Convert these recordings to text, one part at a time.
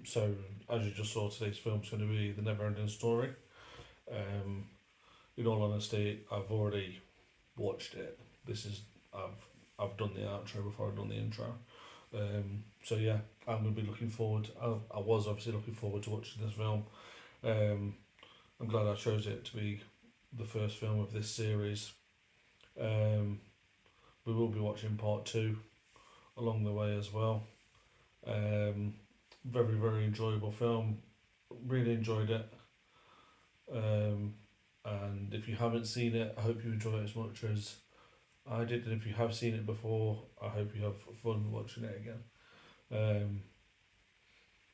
So, as you just saw, today's film's going to be The Neverending Story. In all honesty, I've already watched it. I've done the outro before I've done the intro. So yeah, I'm going to be looking forward. I was obviously looking forward to watching this film. I'm glad I chose it to be the first film of this series. We will be watching part 2 along the way as well. Very, very enjoyable film. Really enjoyed it. And if you haven't seen it, I hope you enjoy it as much as I did. And if you have seen it before, I hope you have fun watching it again.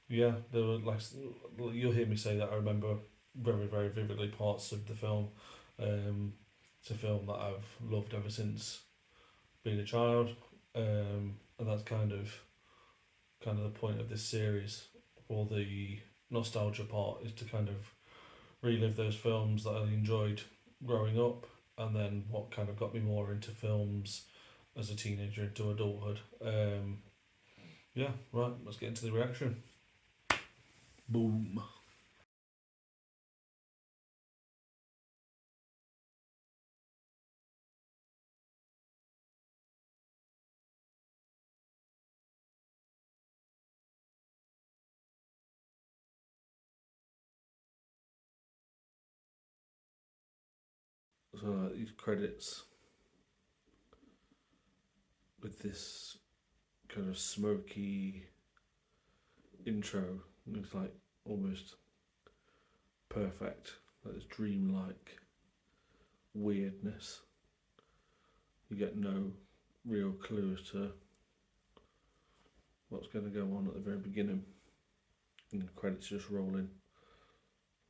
Yeah, there were you'll hear me say that I remember very, very vividly parts of the film. It's a film that I've loved ever since being a child, and that's kind of the point of this series, or the nostalgia part, is to kind of relive those films that I enjoyed growing up, and then what kind of got me more into films as a teenager into adulthood. Yeah, right, let's get into the reaction. Boom. So these credits with this kind of smoky intro, looks like almost perfect, like this dreamlike weirdness. You get no real clue as to what's going to go on at the very beginning, and the credits just rolling.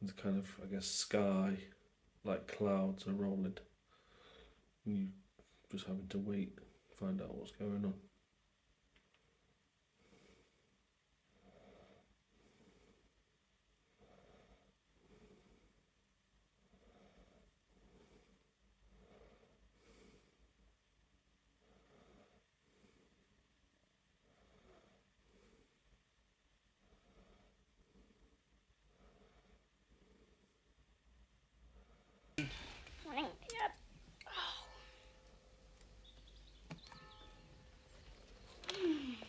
The kind of, I guess, sky, like clouds are rolling, and you just having to wait, find out what's going on.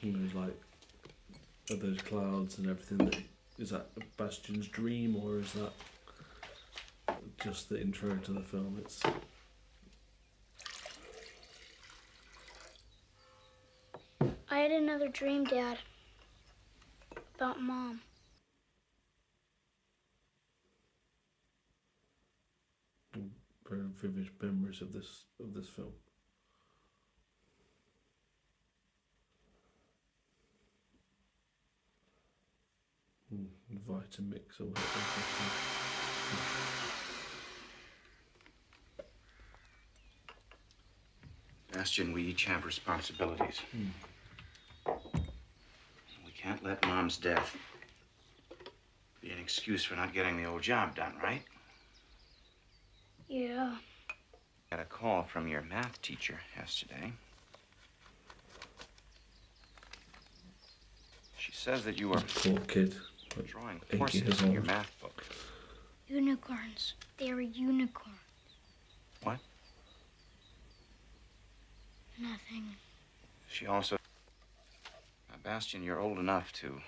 And there's like, are those clouds and everything, is that Bastian's dream, or is that just the intro to the film? It's I had another dream, Dad, about Mom. very vivid memories of this film. Vitamix or whatever. Bastian, we each have responsibilities. We can't let Mom's death be an excuse for not getting the old job done, right? Yeah. Got a call from your math teacher yesterday. She says that you are poor kid, drawing horses in your math book. Unicorns. They're a unicorn. What? Nothing. She also... Now, Bastian, you're old enough to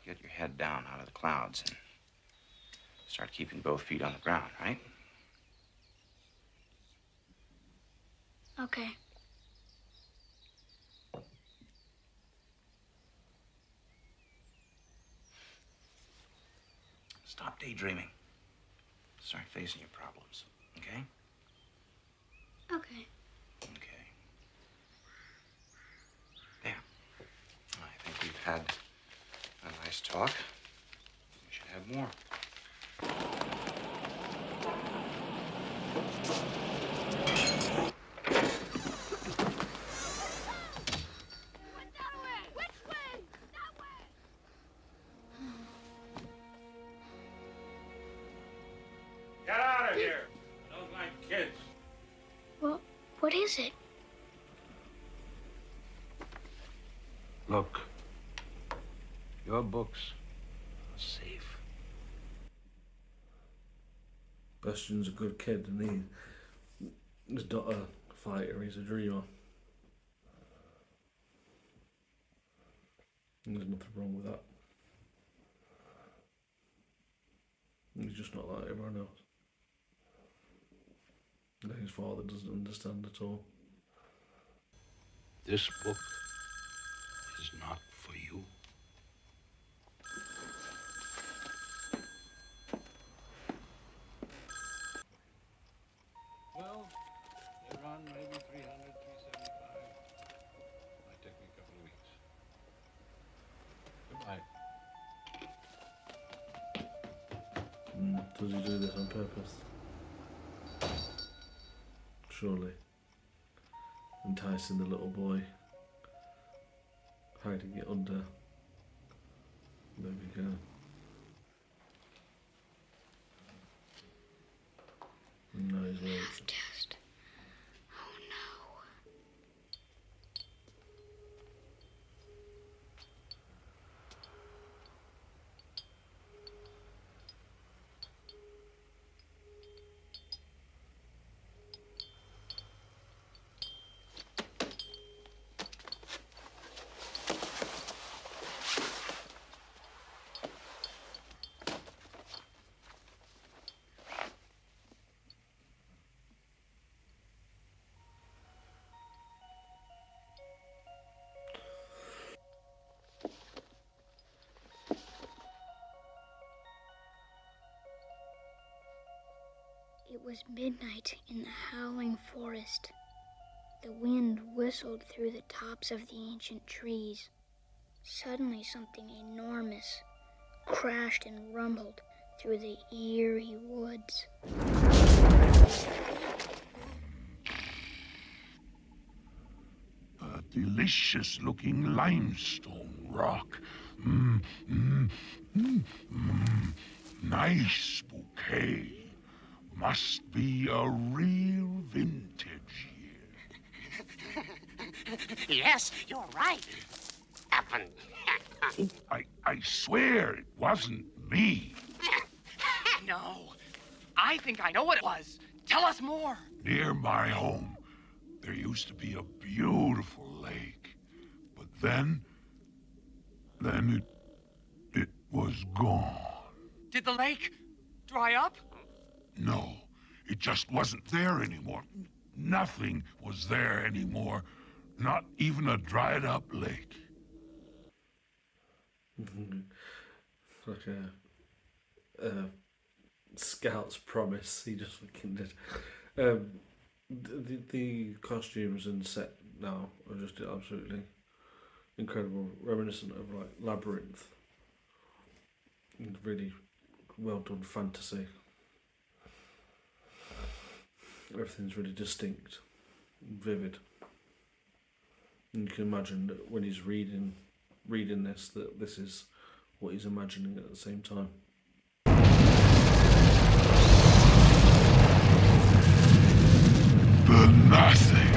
get your head down out of the clouds and start keeping both feet on the ground, right? Okay. Stop daydreaming. Start facing your problems, okay? Okay. Okay. There. I think we've had a nice talk. We should have more. Get out of here! I don't like kids. What is it? Look, your books Bastian's a good kid, and he's not a fighter, he's a dreamer. And there's nothing wrong with that. He's just not like everyone else. That his father doesn't understand at all. This book is not for you. Well, you're on maybe 300, 375. Might take me a couple of weeks. Goodbye. Does he do this on purpose? Surely. Enticing the little boy. Hiding it under. There we go. No, he's right. Test. Oh no. It was midnight in the howling forest. The wind whistled through the tops of the ancient trees. Suddenly something enormous crashed and rumbled through the eerie woods. A delicious-looking limestone rock. Nice bouquet. Must be a real vintage year. Yes, you're right. Happened. I swear it wasn't me. No, I think I know what it was. Tell us more. Near my home, there used to be a beautiful lake. But then it was gone. Did the lake dry up? No, it just wasn't there anymore. Nothing was there anymore. Not even a dried up lake. Like a scout's promise. He just fucking did. The costumes and set now are just absolutely incredible, reminiscent of like Labyrinth. And really well done fantasy. Everything's really distinct, and vivid. And you can imagine that when he's reading this, that this is what he's imagining at the same time. The nothing.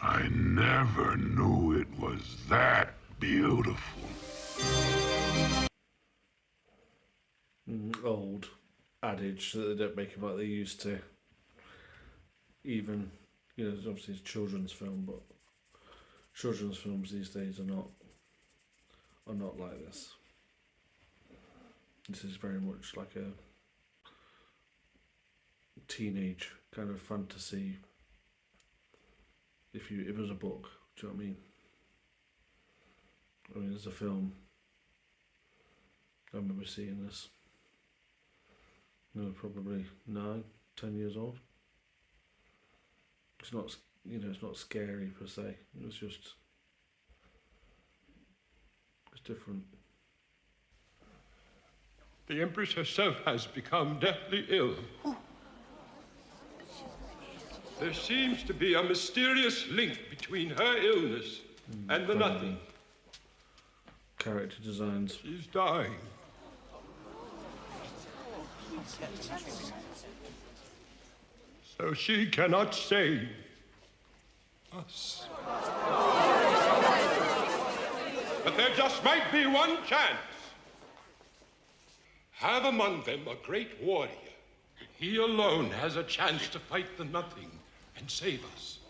I never knew it was that beautiful. Old adage that they don't make them like they used to. Even, obviously it's a children's film, but children's films these days are not like this. This is very much like a teenage kind of fantasy. If it was a book, do you know what I mean? I mean, as a film, I remember seeing this. Probably 9, 10 years old. It's not, it's not scary per se. It's different. The Empress herself has become deathly ill. There seems to be a mysterious link between her illness and the nothing. Character designs. She's dying. So she cannot save us. But there just might be one chance. Have among them a great warrior. He alone has a chance to fight the Nothing and save us.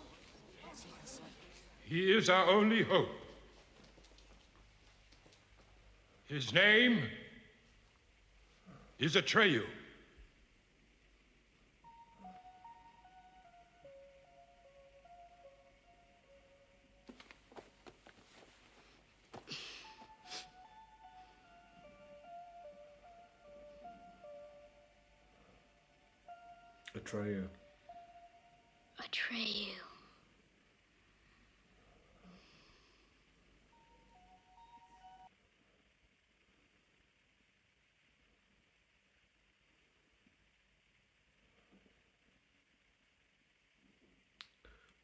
He is our only hope. His name is Atreyu. Atreyu. Atreyu.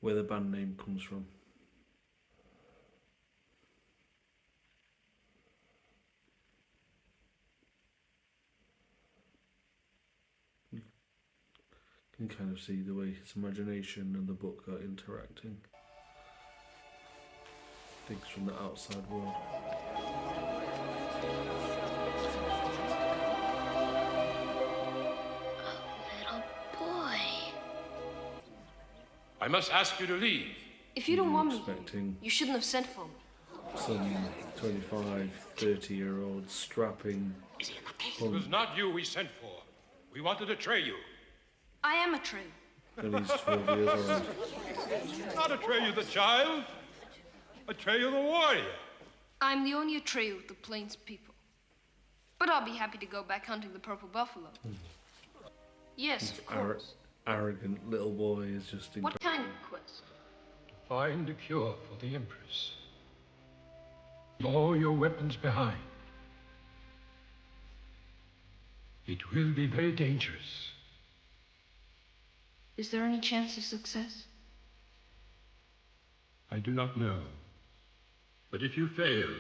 Where the band name comes from. You can kind of see the way his imagination and the book are interacting. Things from the outside world. Little boy. I must ask you to leave. If you don't want me, Expecting you shouldn't have sent for me. some 25, 30-year-old strapping. It was not you we sent for. We wanted Atreyu. I am a tree. And he's 12 years old. Not Atreyu the child. Atreyu the warrior. I'm the only Atreyu of the Plains people. But I'll be happy to go back hunting the purple buffalo. Yes, of course. Arrogant little boy is just What kind of quest? Find a cure for the Empress. Leave all your weapons behind. It will be very dangerous. Is there any chance of success? I do not know. But if you fail,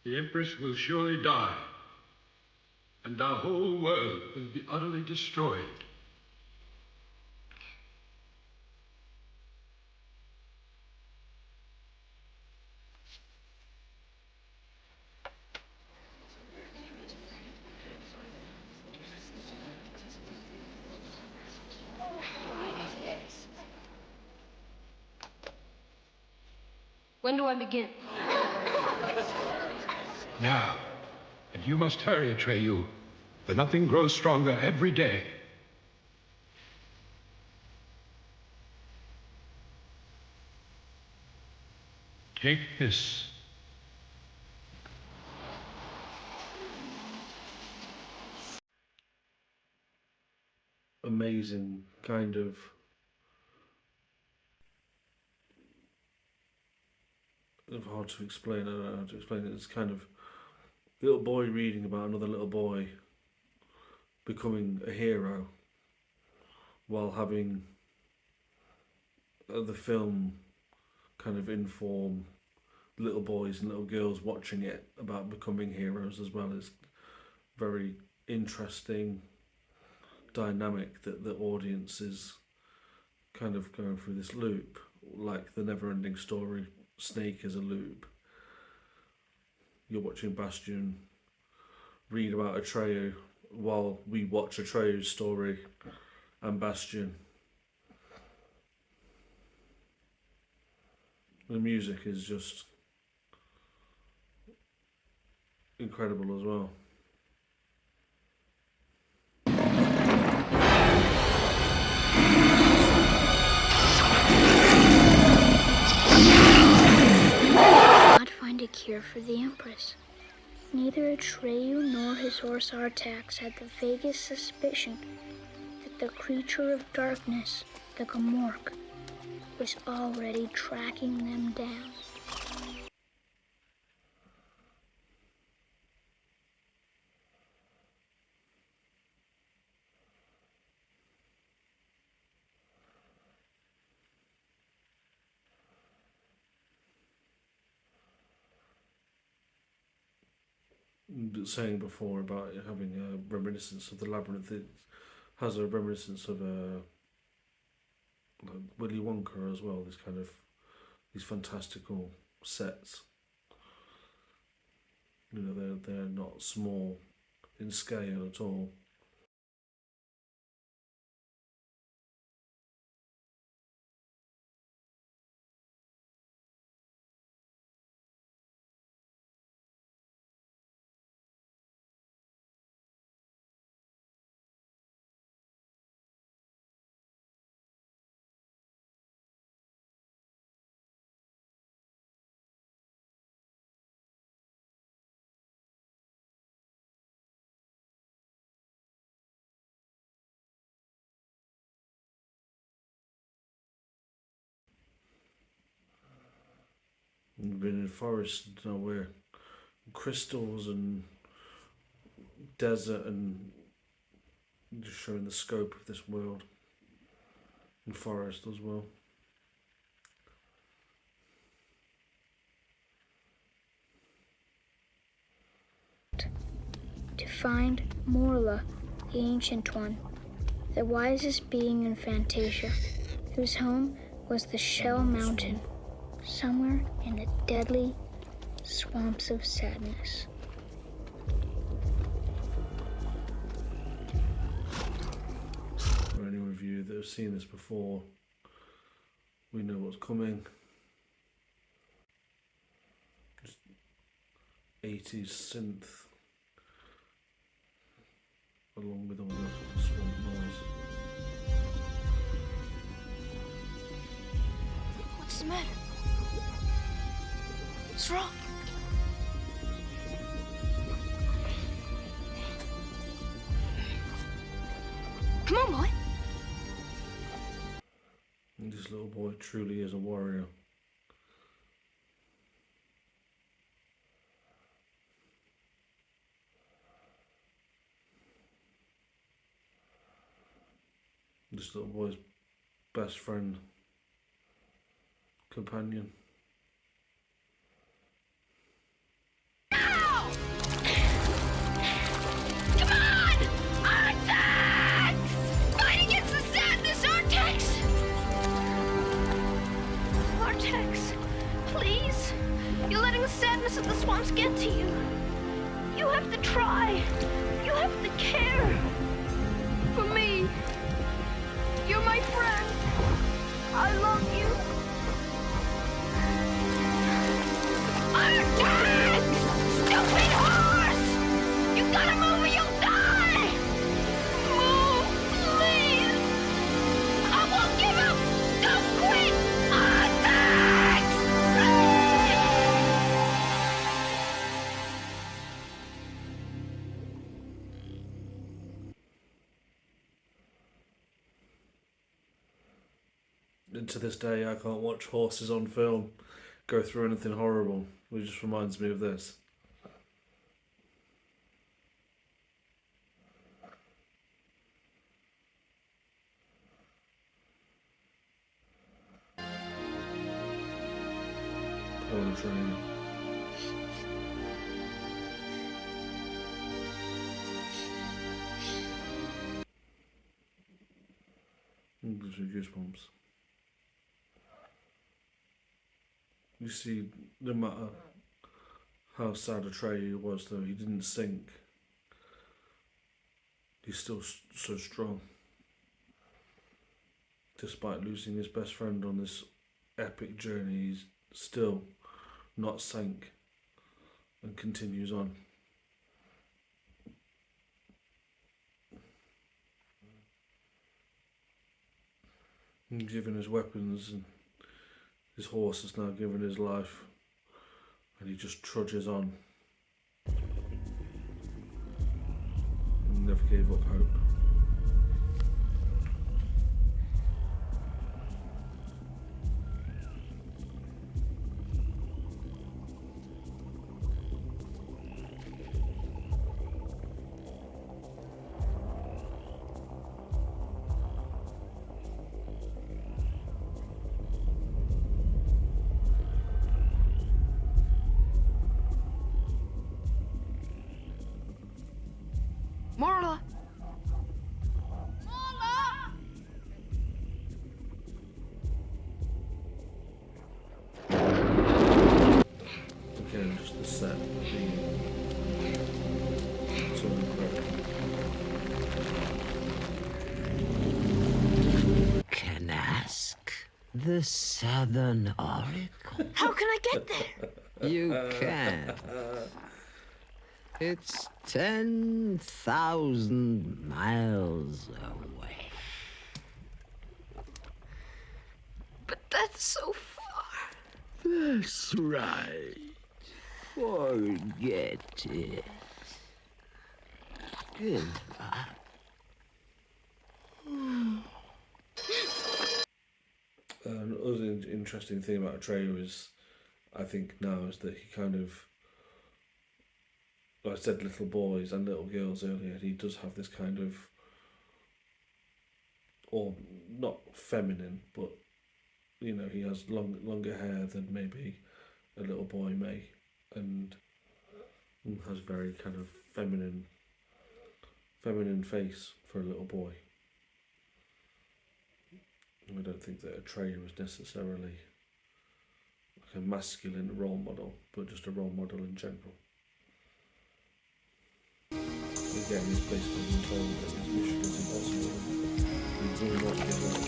the Empress will surely die, and our whole world will be utterly destroyed. When do I begin? Now, and you must hurry, Atreyu. The Nothing grows stronger every day. Take this. amazing kind of hard to explain. I don't know how to explain it. It's kind of little boy reading about another little boy becoming a hero while having the film kind of inform little boys and little girls watching it about becoming heroes as well. It's very interesting dynamic that the audience is kind of going through this loop, like the Neverending Story. Snake is a loop. You're watching Bastion read about Atreyu while we watch Atreyu's story and Bastion. The music is just incredible as well. Not find a cure for the Empress. Neither Atreyu nor his horse Artax had the vaguest suspicion that the creature of darkness, the Gamork, was already tracking them down. Saying before about it having a reminiscence of the labyrinth, it has a reminiscence of a Willy Wonka as well. These fantastical sets. You know, they're not small in scale at all. We've been in forests, you know, where crystals and desert and just showing the scope of this world. And forest as well. To find Morla, the Ancient One, the wisest being in Fantasia, whose home was the Shell Mountain, somewhere in the deadly swamps of sadness. For any of you that have seen this before, we know what's coming. Just 80s synth, along with all the swamp noise. What's the matter? What's wrong? Come on, boy. And this little boy truly is a warrior. This little boy's best friend, companion. Come on! Artax! Fight against the sadness, Artax! Artax, please. You're letting the sadness of the swamps get to you. You have to try. You have to care. For me. You're my friend. I love you. Artax! Stupid horse! You gotta move or you'll die! Move, please! I won't give up! Don't quit! Artax! And to this day, I can't watch horses on film go through anything horrible. It just reminds me of this. Pony training. Gives me goosebumps. You see, no matter how sad Atreyu was, though, he didn't sink. He's still so strong. Despite losing his best friend on this epic journey, he's still not sank and continues on. And given his weapons, and his horse is now given his life, and he just trudges on. And never gave up hope. Morla! Morla! The Southern Oracle. How can I get there? You can. It's 10,000 miles away. But that's so far. That's right. Forget it. Goodbye. Another interesting thing about Atreyu is, I think now, is that he kind of, like I said, little boys and little girls earlier, he does have this kind of, or not feminine, but, you know, he has longer hair than maybe a little boy may, and has very kind of feminine face for a little boy. I don't think that Atreyu was necessarily like a masculine role model, but just a role model in general. Again, he's basically been told that his mission is impossible and he will not give up.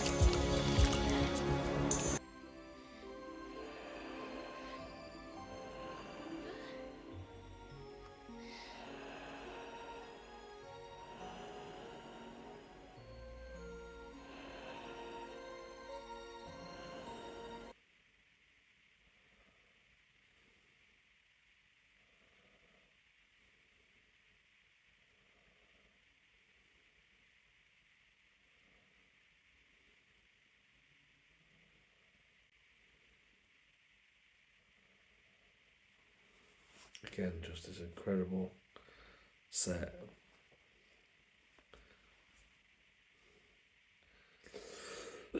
Again, just this incredible set.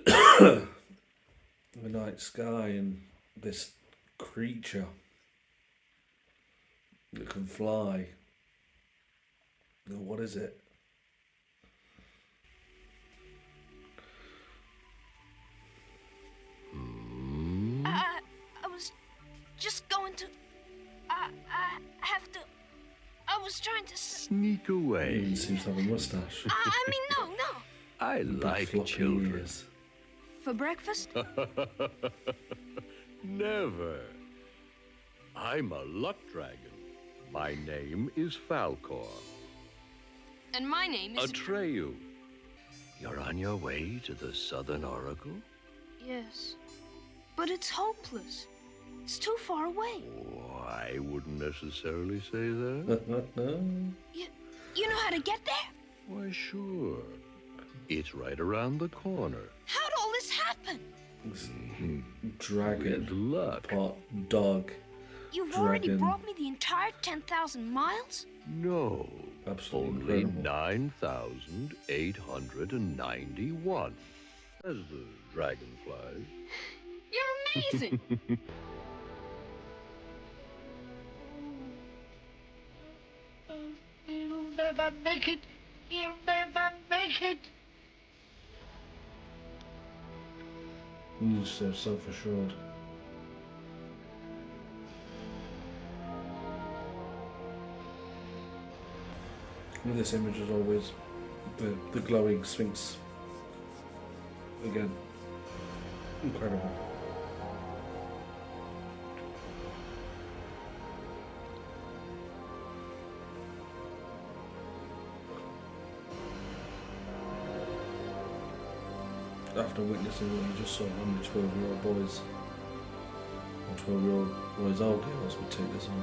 The night sky and this creature that can fly. What is it? I was just going to. I have to. I was trying to. Sneak away. He seems to have a mustache. I mean, no. I like children. Ears. For breakfast? Never. I'm a luck dragon. My name is Falcor. And my name is. Atreyu. You're on your way to the Southern Oracle? Yes. But it's hopeless. It's too far away. Oh, I wouldn't necessarily say that. You know how to get there? Why, sure. It's right around the corner. How'd all this happen? Dragon. With luck. Pot. Dog. You've already brought me the entire 10,000 miles? No. Absolutely Only incredible. 9,891. As the dragon flies. You're amazing! You'll never make it. You'll never make it. He's so self-assured. And this image is always the glowing sphinx. Again, incredible. After witnessing what you just saw, how many 12-year-old boys or 12-year-old boys or girls would take this on?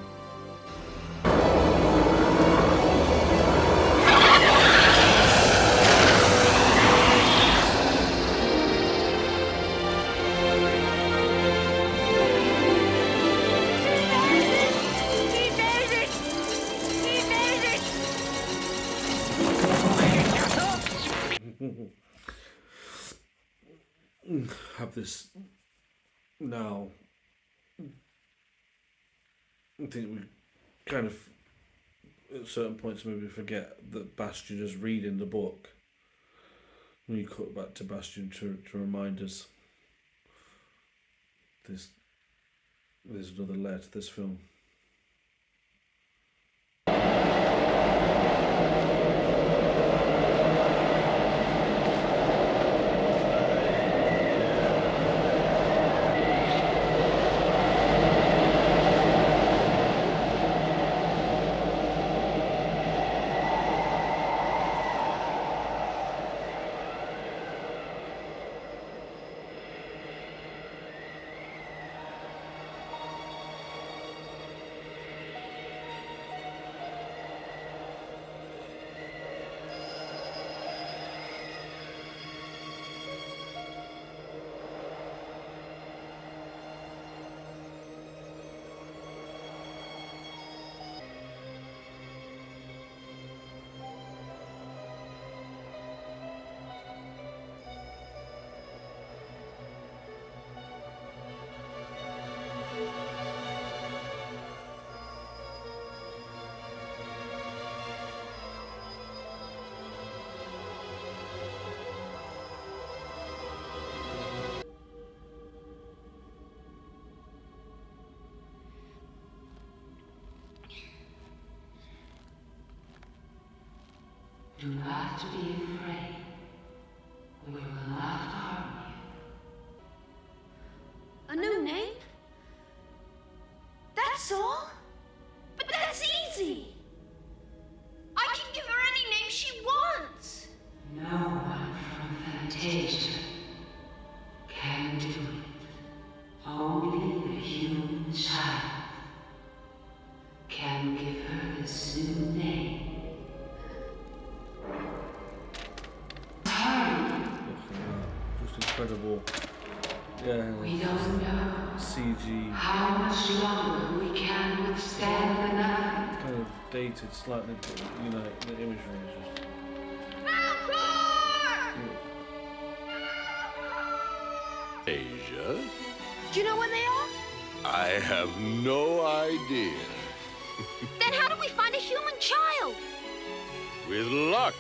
Have this now. I think we kind of at certain points maybe forget that Bastian is reading the book. We cut back to Bastian to remind us there's another layer to this film. Do not be afraid. We will not harm you. A new name? That's all? But that's easy! I can give her any name she wants! No one from Fantasia can do it. Only a human child can give her this new name. Just incredible. Yeah. We don't know CG. how much longer we can withstand the nothing. Kind of dated slightly, but you know, the imagery is just. Asia? Do you know where they are? I have no idea. Then how do we find a human child? With luck.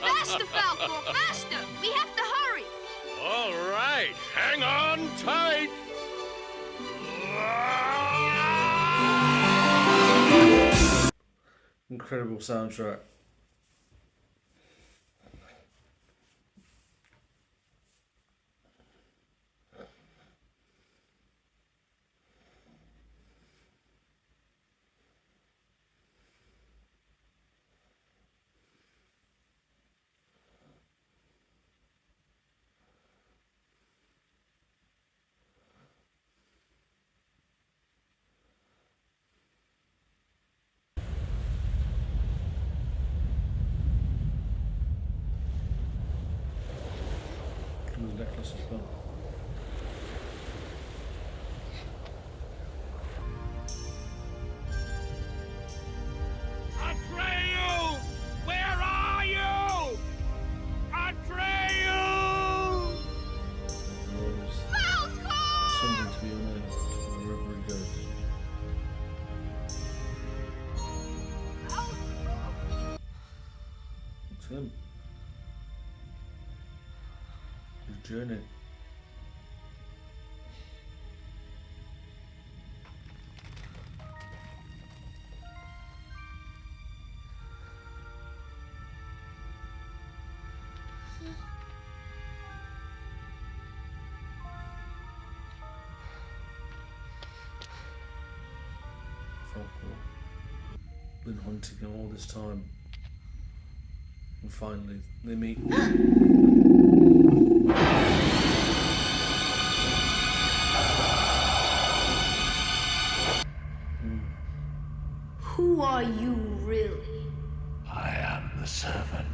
Faster, Falcor, faster! We have to hurry! All right, hang on tight. Incredible soundtrack. The necklace as well. Atreyu! Where are you? Atreyu! Something to be amazed wherever he goes. It's him. His journey. Been hunting him all this time, and finally they meet. Who are you, really? I am the servant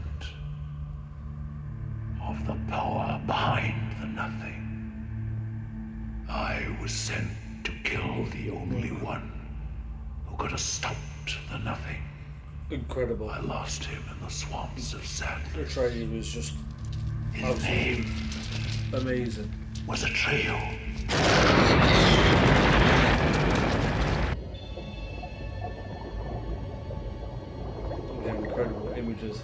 of the power behind the nothing. I was sent to kill the only one who could have stopped the nothing. Incredible. I lost him in the swamps of sadness. Atreyu was just His name amazing. was Atreyu. Yeah, incredible images.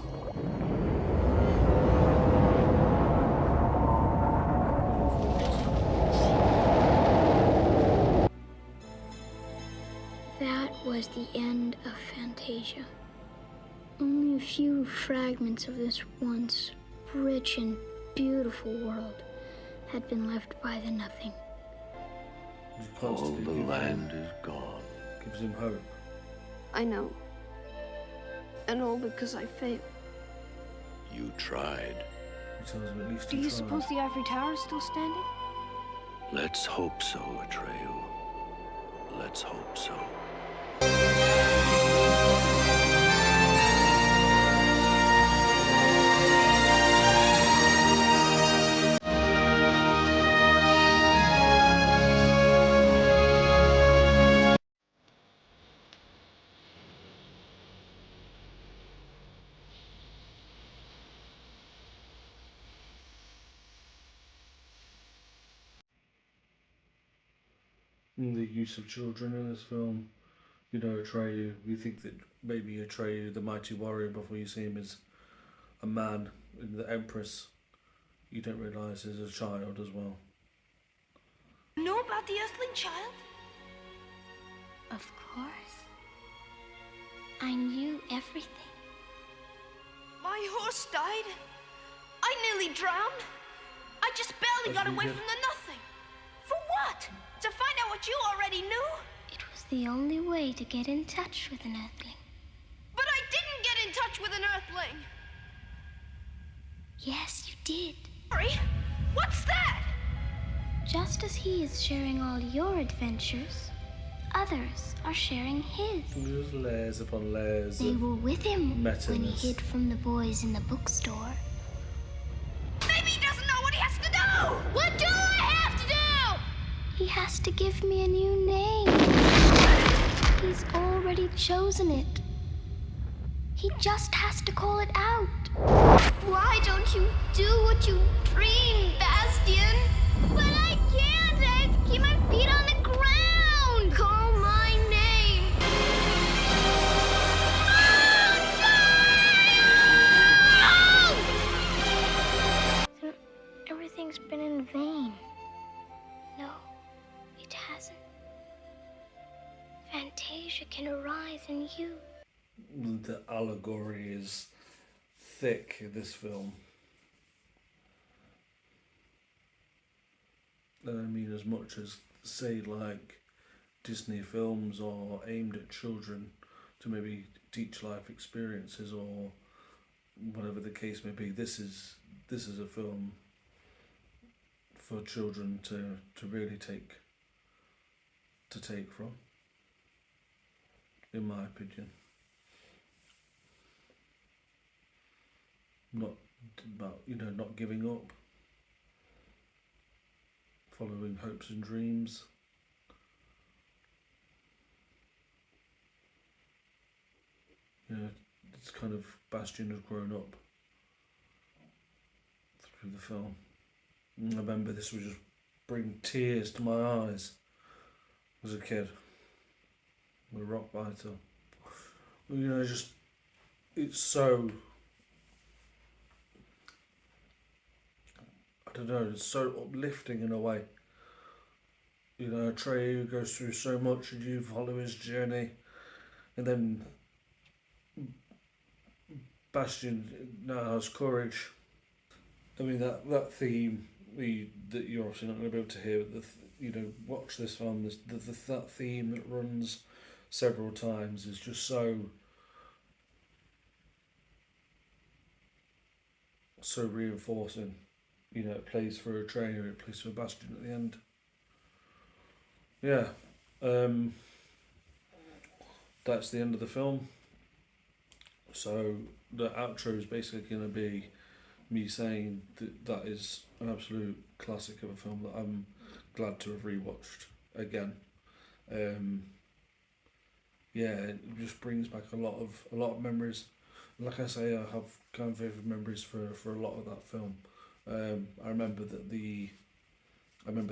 That was the end of Fantasia. Only a few fragments of this once rich and beautiful world had been left by the nothing. All the land is gone. Gives him hope. I know. And all because I failed. You tried. He tells him at least Do he you tried. suppose the ivory tower is still standing? Let's hope so, Atreyu. Let's hope so. The use of children in this film. You know, Atreyu, we think that maybe Atreyu, the mighty warrior, before you see him as a man, and the Empress, you don't realise is a child as well. You know about the Earthling child? Of course. I knew everything. My horse died. I nearly drowned. I just barely got away from the nothing. For what? To find out what you already knew? It was the only way to get in touch with an Earthling. But I didn't get in touch with an Earthling. Yes, you did. Sorry? What's that? Just as he is sharing all your adventures, others are sharing his. There's layers upon layers. They were with him when he meta-ness. hid from the boys in the bookstore. Maybe he doesn't know what he has to do! What do I have to do? He has to give me a new name. He's already chosen it. He just has to call it out. Why don't you do what you dream, Bastian? But I can't! I have to keep my feet on the ground! Call my name! So everything's been in vain. No, it hasn't. Fantasia can arise in you. The allegory is thick in this film. And I mean, as much as, say, like Disney films are aimed at children to maybe teach life experiences or whatever the case may be, this is a film for children to really take from, in my opinion. Not about, not giving up, following hopes and dreams. It's kind of Bastian has grown up through the film. And I remember this would just bring tears to my eyes as a kid. The rock biter. It's so, I don't know, it's so uplifting in a way. Atreyu goes through so much and you follow his journey, and then Bastian now has courage. I mean, that theme that you're obviously not going to be able to hear, but watch this film. That theme that runs several times is just so reinforcing. It plays for Atreyu, it plays for Bastian at the end. Yeah, that's the end of the film. So the outro is basically going to be me saying that is an absolute classic of a film that I'm glad to have rewatched again. It just brings back a lot of memories. Like I say, I have kind of vivid memories for a lot of that film. I remember the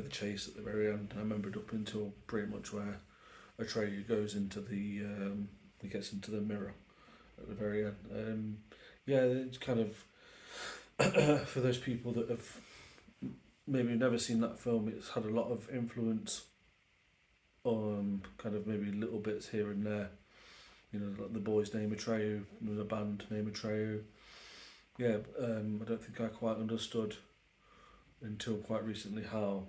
chase at the very end. I remembered up until pretty much where Atreyu goes into he gets into the mirror at the very end. It's kind of for those people that have maybe never seen that film, it's had a lot of influence on kind of maybe little bits here and there. Like the boy's name Atreyu, there was a band named Atreyu. I don't think I quite understood until quite recently how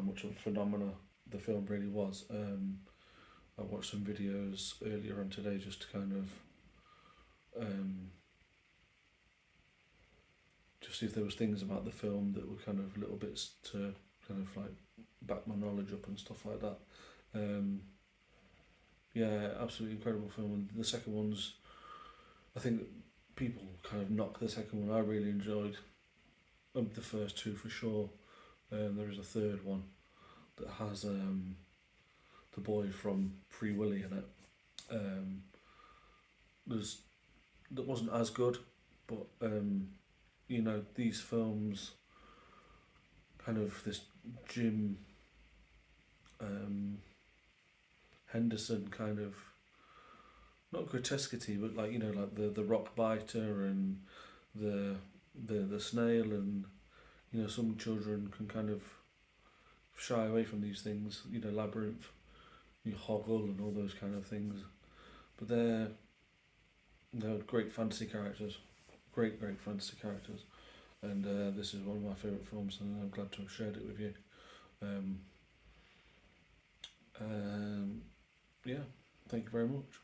much of a phenomenon the film really was. I watched some videos earlier on today just to kind of just see if there was things about the film that were kind of little bits to kind of like back my knowledge up and stuff like that. Absolutely incredible film. And the second one's, I think people kind of knock the second one. I really enjoyed the first two for sure. There is a third one that has the boy from Free Willy in it. That wasn't as good, but these films, kind of this Jim Henderson kind of, not grotesquity, but like the rock biter and the snail, and some children can kind of shy away from these things, Labyrinth, Hoggle and all those kind of things, but they're great fantasy characters, great fantasy characters, and this is one of my favourite films, and I'm glad to have shared it with you. Yeah, thank you very much.